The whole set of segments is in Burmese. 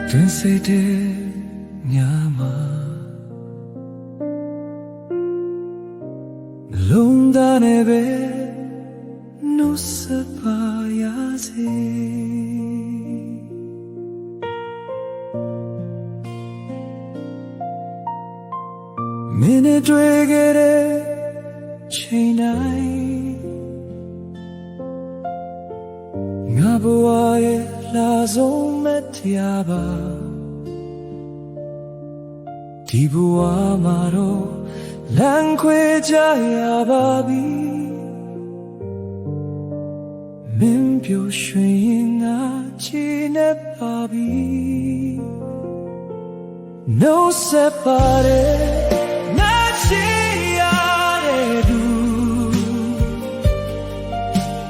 တွင်စိတ်တဲ့ညမှာလုံးသားနဲ့ပဲနှုတ်ဆက်ပါရစေမင်းနဲ့တွေ့ခဲ့တဲ့ချိန်တိုင်းငါဘဝရဲ့လာဆုံးမဲ့တရားပါဒီဘဝမှာတော့လမ်းခွဲကြရပါပြီမင်းပြိုရွှင်ရင်ငါချီနေပါပြီနှုတ်ဆက်ပါတယ်ငါချီရတဲ့သူ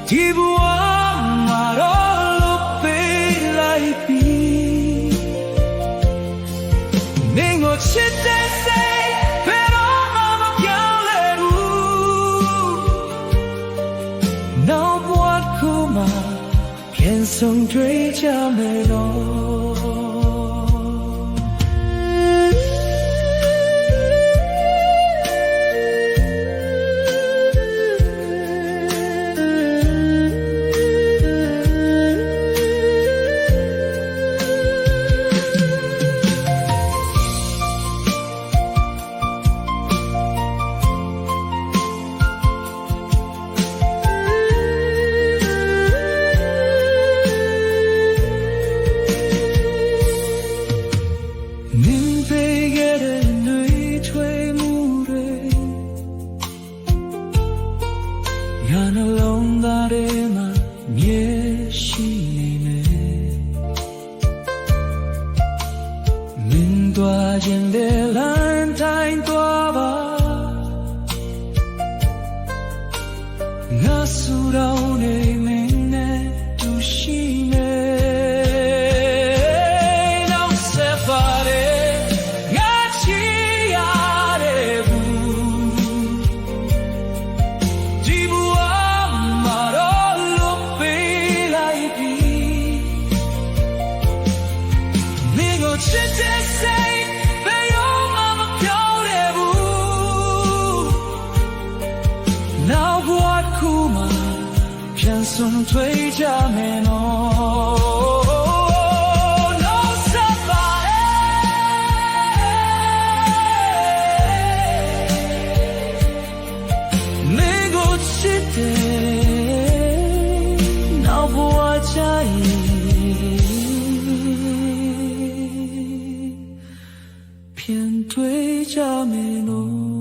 ဒီဘဝမှာတော့လို့ပေးလိုက်ပြီမင်းကိုချစ်တဲ့စိတ်ဘယ်တော့မှမပြောင်းလဲဘူးနောက်ဘဝကိုမှပြန်ဆုံတွေ့ကြမယ်တော့ငါနှလုံးသားထဲမှာမြဲရှိနေမယ်မင်းသွားခြင်းတဲ့လမ်းတိုင်းသွားပါငါဆူတောင်းနေမင်းနဲ့တူရှိနေနောက်ဆက်ပါတယ်ငါချီရတဲ့ဘူးဒီဘူချစ်တဲ့စိတ်ဘယ်တော့မှမပြောင်းလဲဘူးနောက်ဘဝတစ်ခုမှပြန်ဆုံတွေ့ကြမယ်နော်နောက်ဆက်ပါမင်းကိုချစ်တဲ့နောက်ဘဝချရင်偏对着美浓。